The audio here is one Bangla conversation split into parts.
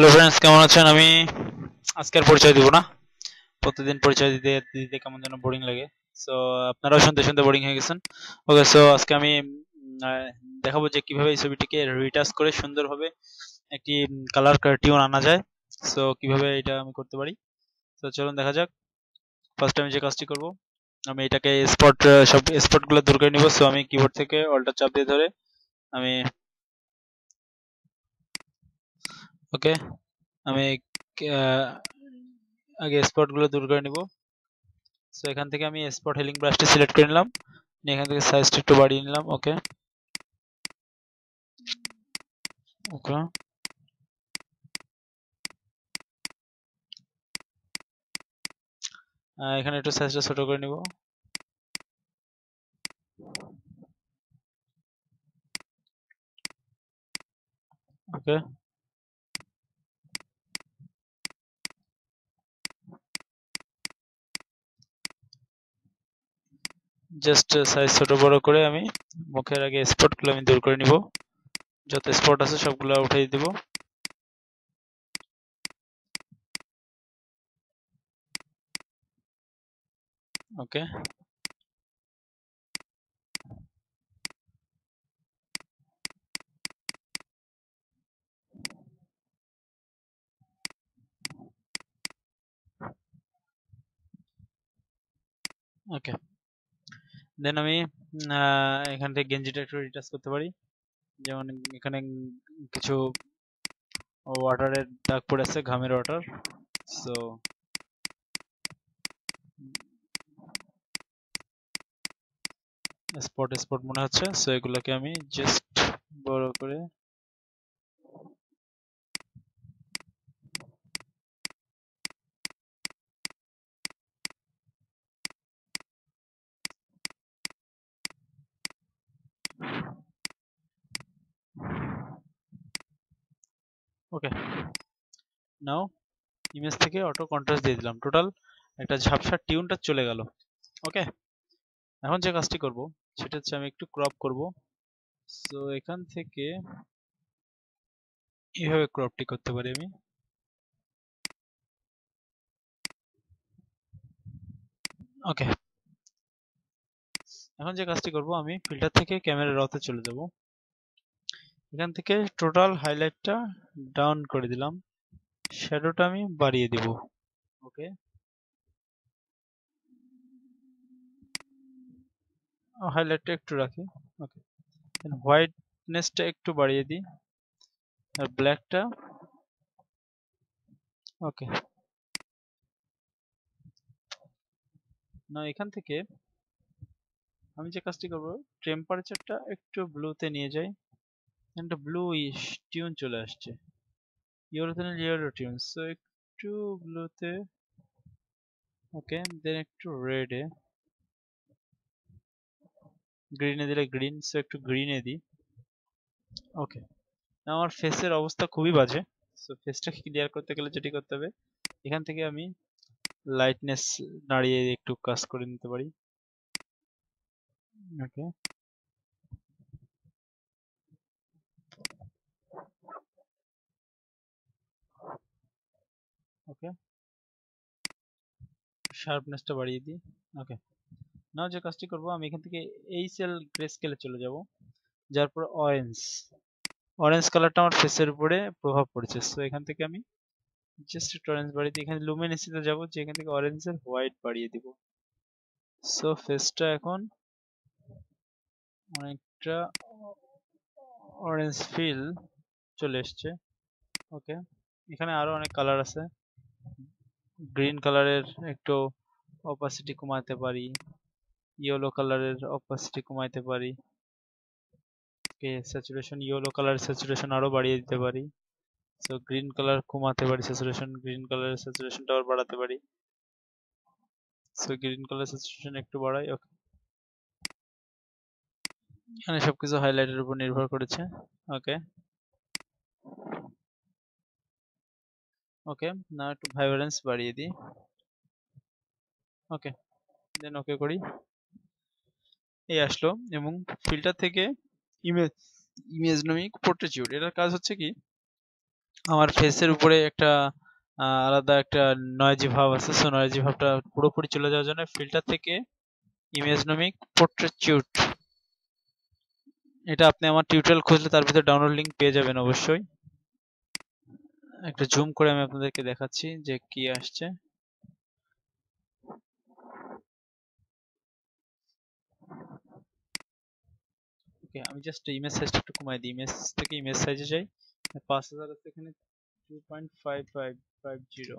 হ্যালো ফ্রেন্ডস, কেমন আছেন? আমি আজকে আর পরিচয় দিব না। প্রতিদিন পরিচয় দিতে দিতে কেমন যেন বোরিং লাগে। সো আপনারাও শুনতে শুনতে বোরিং হয়ে গেছেন। ওকে, সো আজকে আমি দেখাবো যে কিভাবে এই ছবিটিকে রিটাচ করে সুন্দরভাবে একটি কালার টিউন আনা যায়। সো কিভাবে এটা আমি করতে পারি, তো চলুন দেখা যাক। ফার্স্ট আমি যে কাজটি করব, আমি এটাকে সব স্পট গুলো দূর করে নিব। সো আমি কিবোর্ড থেকে অল্টার চাপ দিয়ে ধরে আমি ওকে আমি আহ, আগে স্পট গুলো দূর করে নিব। সো এখান থেকে আমি স্পট হিলিং ব্রাশটি সিলেক্ট করে নিলাম, নিয়ে এখান থেকে সাইজটা একটু বাড়িয়ে নিলাম। ওকে ওকে এখানে একটু সাইজটা ছোট করে নিব। ওকে, জাস্ট সাইজ ছোট বড় করে আমি মুখের আগে স্পট গুলো আমি দূর করে নিব। যত স্পট আছে সবগুলো উঠিয়ে দিব। ওকে ওকে দেন আমি এখান থেকে গেঞ্জিটা একটু রিটাচ করতে পারি। যেমন এখানে কিছু ওয়াটারের দাগ পড়ে আছে, ঘামের ওয়াটার। সো স্পট স্পট মনে হচ্ছে, সো এগুলোকে আমি জাস্ট বড় করে ওকে নাও ইমেজ থেকে অটো কন্ট্রাস্ট দিয়ে দিলাম। টোটাল একটা ঝাপসা টিউনটা চলে গেল। ওকে, এখন যে কাজটি করব সেটা হচ্ছে আমি একটু ক্রপ করব। সো এখান থেকে এইভাবে ক্রপটি করতে পারি আমি। ওকে, এখন যে কাজটি করব, আমি ফিল্টার থেকে ক্যামেরা রতে চলে যাব। এখান থেকে টোটাল হাইলাইটটা ডাউন করে দিলাম, শ্যাডোটা আমি বাড়িয়ে দিব। ওকে, হাইলাইটটা একটু রাখি। ওকে, হোয়াইটনেসটা একটু বাড়িয়ে দিই, আর ব্ল্যাকটা ওকে। না, এখান থেকে আমি যে কাজটি করব, টেম্পারেচারটা একটু ব্লুতে নিয়ে যাই। একটা ব্লু টিউন চলে আসছে, ইউরো টিউন। সো একটু ব্লুতে, ওকে, দেন একটু রেডে, গ্রিনে দিলে গ্রিন, সো একটু গ্রিনে দিই। ওকে, আমার ফেসের অবস্থা খুবই বাজে। সো ফেসটাকে ক্লিয়ার করতে গেলে যেটি করতে হবে, এখান থেকে আমি লাইটনেস নাড়িয়ে একটু কাজ করে নিতে পারি। ওকে ওকে শার্পনেসটা বাড়িয়ে দিই। ওকে, নাও যে কাজটি করব, আমি এখান থেকে এই সেল গ্রে স্কেলে চলে যাব, যার পর অরেঞ্জ। অরেঞ্জ কালারটা আমার ফেসের উপরে প্রভাব পড়েছে, সো এখান থেকে আমি জাস্ট একটু অরেঞ্জ বাড়িয়ে দিই। এখানে লুমিনেসিতে যাব, যে এখান থেকে অরেঞ্জের হোয়াইট বাড়িয়ে দিব। সো ফেসটা এখন অনেকটা অরেঞ্জ ফিল চলে এসছে। ওকে, এখানে আরো অনেক কালার আছে। গ্রিন কালারের একটু অপাসিটি কমাতে পারি, ইয়েলো কালারের অপাসিটি কমাতে পারি। ওকে, স্যাচুরেশন, ইয়েলো কালারের স্যাচুরেশন আরো বাড়িয়ে দিতে পারি। সো গ্রিন কালার কমাতে পারি স্যাচুরেশন, গ্রিন কালারের স্যাচুরেশনটা আবার বাড়াতে পারি। সো গ্রিন কালার স্যাচুরেশন একটু বাড়াই। ওকে, এখানে সবকিছু হাইলাইটের উপর নির্ভর করেছে। ওকে ওকে না, একটু ভাইব্রেন্স বাড়িয়ে দিই। ওকে, দেন ওকে করি। এই আসলো, এবং ফিল্টার থেকে ইমেজ ইমেজ নামিক পোর্ট্রেচিউড, এটার কাজ হচ্ছে কি, আমার ফেসের উপরে একটা আলাদা একটা নয়েজি ভাব আছে, সো নয়েজি ভাবটা পুরোপুরি চলে যাওয়ার জন্য ফিল্টার থেকে ইমেজনমিক পোর্ট্রেট, এটা আপনি আমার টিউটোরিয়াল খুঁজলে তার ভিতরে ডাউনলোড লিংক পেয়ে যাবেন অবশ্যই। একটা জুম করে আমি আপনাদেরকে দেখাচ্ছি যে কি আসছে। ওকে, আমি জাস্ট ইমেজ সাইজটা একটু কমাই দিই, ইমেজ থেকে ইমেজ সাইজে যাই, 5000 আছে এখানে 2.5550।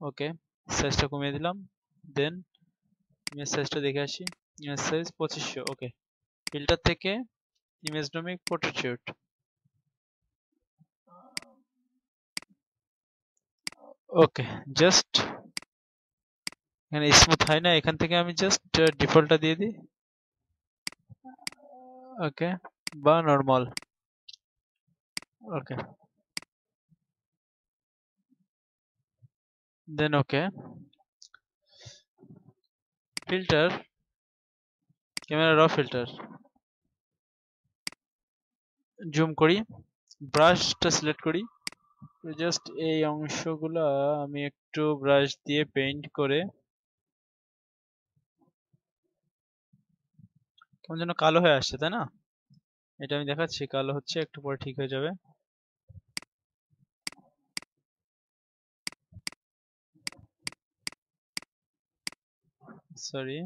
ওকে, সাইজটা কমিয়ে দিলাম। দেন ইমেজ সাইজটা দেখে আসি, ইমেজ সাইজ 2500। ওকে, ফিল্টার থেকে ইমেজনমিক পোর্ট্রেট। ওকে, জাস্ট এখানে স্মুথ হয় না, এখান থেকে আমি জাস্ট ডিফল্টটা দিয়ে দিই। ওকে, বা নর্মাল। ওকে, দেন ওকে, ফিল্টার, ক্যামেরা র ফিল্টার, জুম করি, ব্রাশটা সিলেক্ট করি, জাস্ট এই অংশগুলা আমি একটু ব্রাশ দিয়ে পেইন্ট করে কেমন যেন কালো হয়ে আসছে, তাই না? এটা আমি দেখাচ্ছি, কালো হচ্ছে, একটু পরে ঠিক হয়ে যাবে। সরি,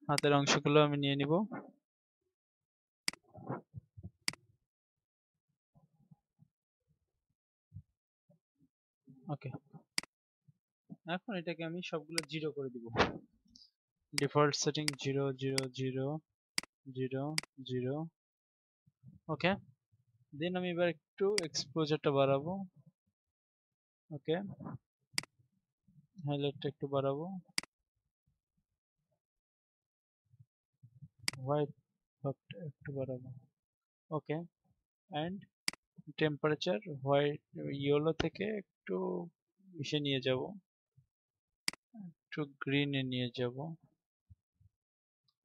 হাতের অংশগুলো আমি নিয়ে নিব। ওকে, এখন এটাকে আমি সবগুলো জিরো করে দিব। Default setting 0 0 0 0 0। ওকে, দেন আমি এবার একটু এক্সপোজারটা বাড়াবো। ওকে, হাইলাইটটা একটু বাড়াবো, হোয়াইট ভাবটা একটু বাড়াবো। ওকে, অ্যান্ড টেম্পারেচার হোয়াইট ইয়েলো থেকে একটু ইসে নিয়ে যাব, একটু গ্রিনে নিয়ে যাব।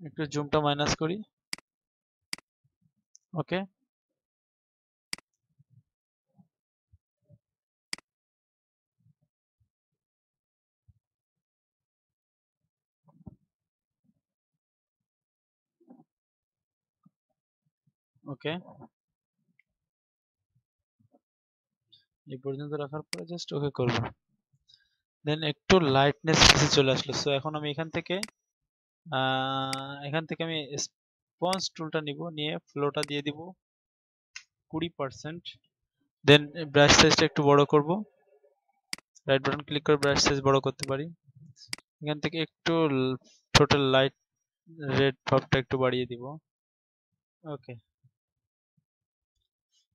একটু জুমটা মাইনাস করি। ওকে, ওকে, এই পর্যন্ত রাখার পরে জাস্ট ওকে করব। দেন একটু লাইটনেস চলে আসলো, সো এখন আমি এখান থেকে আমি স্পঞ্জ টুলটা নিব, নিয়ে ফ্লোটা দিয়ে দিব 20%। দেন ব্রাশ সাইজটা একটু বড় করব, রাইট বাটন ক্লিক করে ব্রাশ সাইজ বড় করতে পারি। এখান থেকে একটু টোটাল লাইট রেড ভাবটা একটু বাড়িয়ে দিব। ওকে,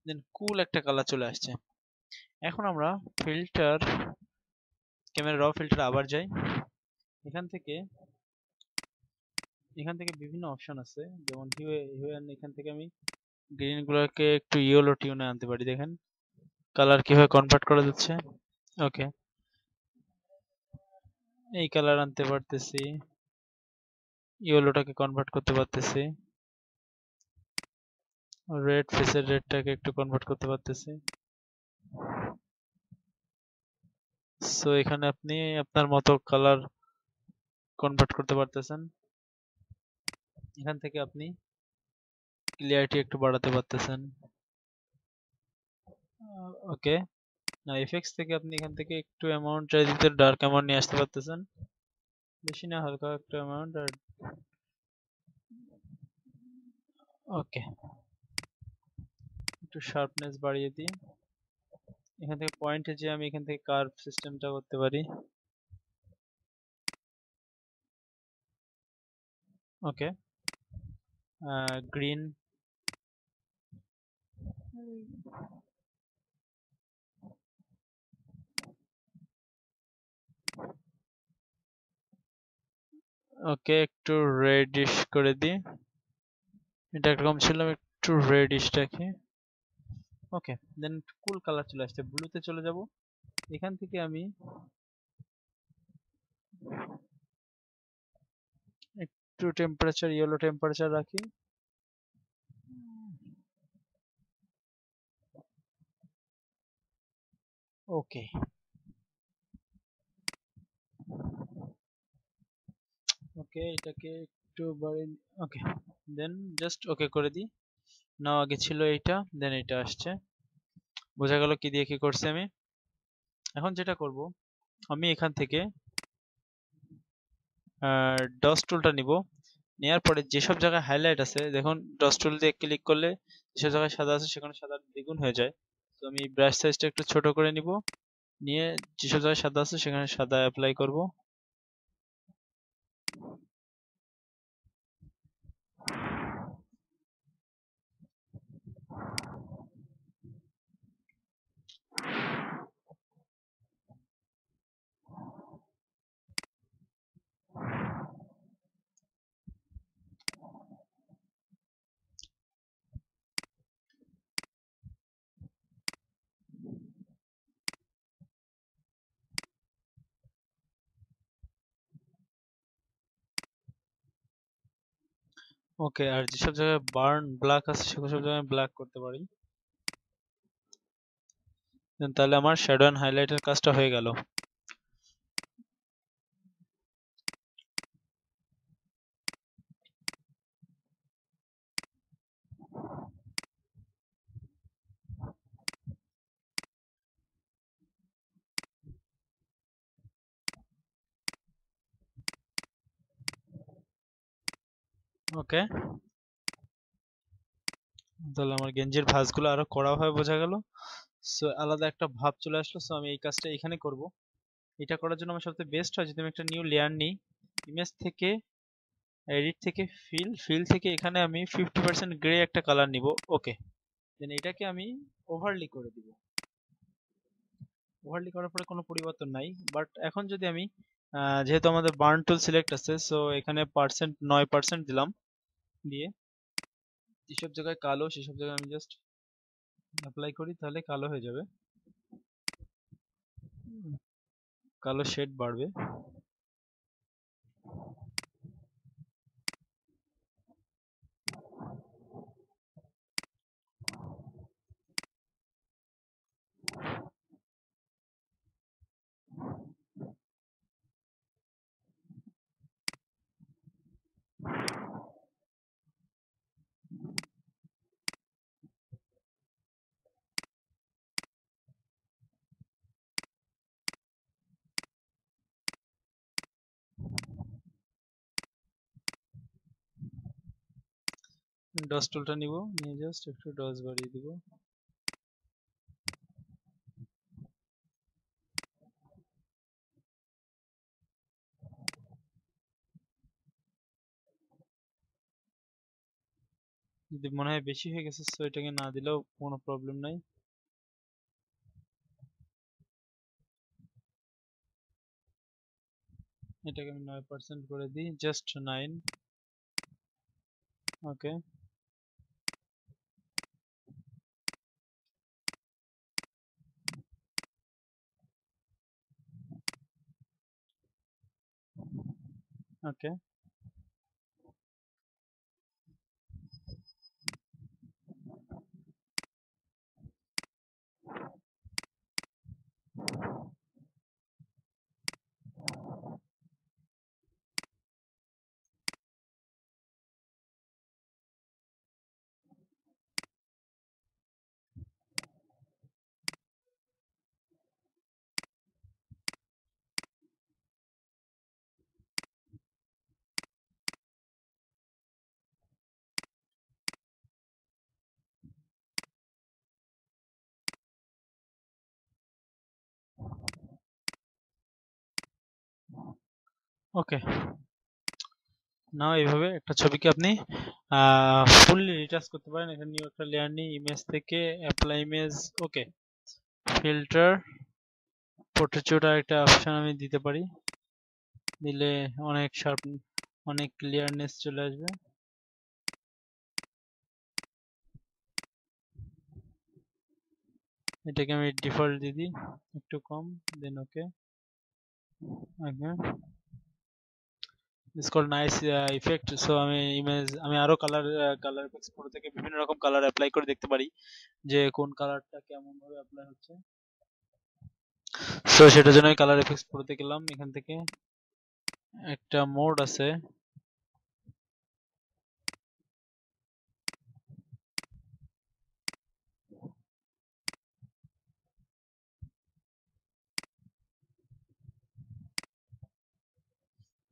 দেন কুল একটা কালার চলে আসছে। এখন আমরা ফিল্টার, ক্যামেরা র ফিল্টার আবার যাই। এখান থেকে বিভিন্ন অপশন আছে, যেমন হিউয়েন, এখান থেকে আমি গ্রিন গুলোকে একটু ইয়েলো টিউনে আনতে পারি। দেখেন কালার কিভাবে কনভার্ট করা যাচ্ছে। ওকে, এই কালার আনতে পারতেছি, ইয়েলোটাকে কনভার্ট করতে পারতেছি, রেড ফেসের রেডটাকে একটু কনভার্ট করতে পারতেছি। সো এখানে আপনি আপনার মতো কালার কনভার্ট করতে পারতেছেন। এখান থেকে আপনি ক্লিয়ারিটি একটু বাড়াতে পারতেছেন। ওকে, না এফেক্টস থেকে আপনি এখান থেকে একটু অ্যামাউন্ট চাইতে ডার্ক অ্যামাউন্ট নিয়ে আসতে পারতেছেন, বেশি না, হালকা একটা অ্যামাউন্ট। আর ওকে, একটু শার্পনেস বাড়িয়ে দিই। এখান থেকে পয়েন্টে যে আমি এখান থেকে কার্ভ সিস্টেমটা করতে পারি। ওকে, গ্রিন, ওকে, একটু রেডিশ করে দিই, এটা একরকম ছিল, আমি একটু রেডিশ রাখি। ওকে, দেন কুল কালার চলে আসছে, ব্লুতে চলে যাব। এখান থেকে আমি একটু টেম্পারেচার, ইয়েলো টেম্পারেচার রাখি। ওকে ওকে, এটাকে একটু বাড়ি। ওকে, দেন জাস্ট ওকে করে দিই। নাও আগে ছিল এইটা, দেন এটা আসছে। বোঝা গেল কি দিয়ে কি করছি আমি। এখন যেটা করব, আমি এখান থেকে ডস টুলটা নিব। নেওয়ার পরে যেসব জায়গায় হাইলাইট আছে দেখুন, ডস টুল দিয়ে ক্লিক করলে যেসব জায়গায় সাদা আছে সেখানে সাদা দ্বিগুণ হয়ে যায়। তো আমি ব্রাশ সাইজটা একটু ছোট করে নিব, নিয়ে যেসব জায়গায় সাদা আছে সেখানে সাদা অ্যাপ্লাই করব। ওকে, আর যেসব জায়গায় বার্ন ব্ল্যাক আছে সেসব জায়গায় ব্ল্যাক করতে পারি। Then তাহলে আমার শ্যাডো অ্যান্ড হাইলাইটের কাজটা হয়ে গেল। ওকে, তাহলে আমার গেঞ্জির ভাঁজগুলো আরো কড়া ভাবে বোঝা গেল। সো আলাদা একটা ভাব চলে আসলো। সো আমি এই কাজটা এখানে করব। এটা করার জন্য আমার সবথেকে বেস্ট হয় যদি আমি একটা নিউ লেয়ার নিই, ইমেজ থেকে, এডিট থেকে, ফিল থেকে এখানে আমি 50% গ্রে একটা কালার নিব। ওকে, দেন এটাকে আমি ওভারলি করে দিব। ওভারলি করার পরে কোনো পরিবর্তন নাই, বাট এখন যদি আমি যেহেতু আমাদের বার্ন টুল সিলেক্ট আছে, সো এখানে পার্সেন্ট 9% দিলাম, দিয়ে যেসব জায়গায় কালো সেসব জায়গায় আমি জাস্ট অ্যাপ্লাই করি, তাহলে কালো হয়ে যাবে, কালো শেড বাড়বে। ডস টুলটা নিব, নিয়ে জাস্ট একটু ডস বাড়িয়ে দিব। যদি মনে হয় বেশি হয়ে গেছে, সো এটাকে না দিলেও কোনো প্রবলেম নাই। এটাকে আমি 9% করে দিই, জাস্ট 9। ওকে ওকে ওকে। নাও এইভাবে একটা ছবিকে আপনি ফুললি রিটাচ করতে পারেন। এখানে নিউ একটা লেয়ার নিই, ইমেজ থেকে অ্যাপ্লাই ইমেজ। ওকে, ফিল্টার পোর্ট্রেট একটা অপশন আমি দিতে পারি, দিলে অনেক শার্প, অনেক ক্লিয়ারনেস চলে আসবে। এটাকে আমি ডিফল্ট দিয়ে দিই, একটু কম, দেন okay. Okay, it's called nice effect. So আমি আরো কালার এফেক্টস প্রো থেকে বিভিন্ন রকম কালার অ্যাপ্লাই করে দেখতে পারি যে কোন কালারটা কেমন ভাবে অ্যাপ্লাই হচ্ছে। সো সেটার জন্য কালার এফেক্টস প্রোতে গেলাম, এখান থেকে একটা মোড আছে,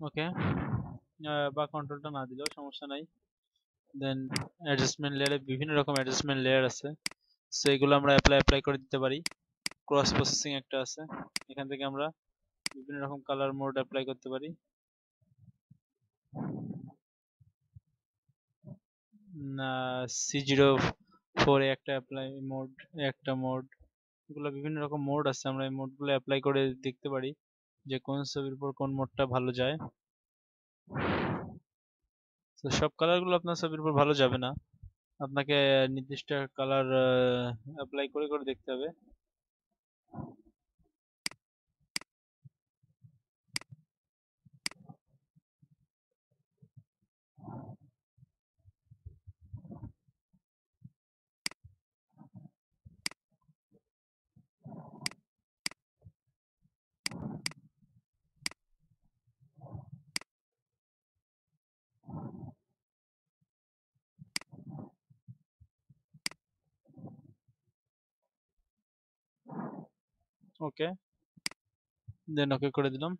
ওকে, বা কন্ট্রোলটা না দিলেও সমস্যা নাই। দেন অ্যাডজাস্টমেন্ট লেয়ারে বিভিন্ন রকম অ্যাডজাস্টমেন্ট লেয়ার আছে, সো এগুলো আমরা অ্যাপ্লাই করে দিতে পারি। ক্রস প্রসেসিং একটা আছে, এখান থেকে আমরা বিভিন্ন রকম কালার মোড অ্যাপ্লাই করতে পারি। C04 এ একটা অ্যাপ্লাই মোড, একটা মোড, এগুলো বিভিন্ন রকম মোড আছে, আমরা এই মোডগুলো অ্যাপ্লাই করে দেখতে পারি যে কোন ছবির উপর কোন মোডটা ভালো যায়। তো সব কালারগুলো আপনার ছবির উপর ভালো যাবে না, আপনাকে নির্দিষ্ট কালার অ্যাপ্লাই করে করে দেখতে হবে। ওকে, দেন ওকে করে দিলাম।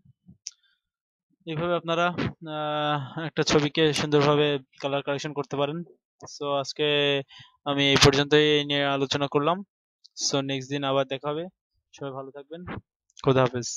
এইভাবে আপনারা একটা ছবিকে সুন্দরভাবে কালার কারেকশন করতে পারেন। সো আজকে আমি এই পর্যন্তই নিয়ে আলোচনা করলাম। সো নেক্সট দিন আবার দেখা হবে। সবাই ভালো থাকবেন। খোদা হাফেজ।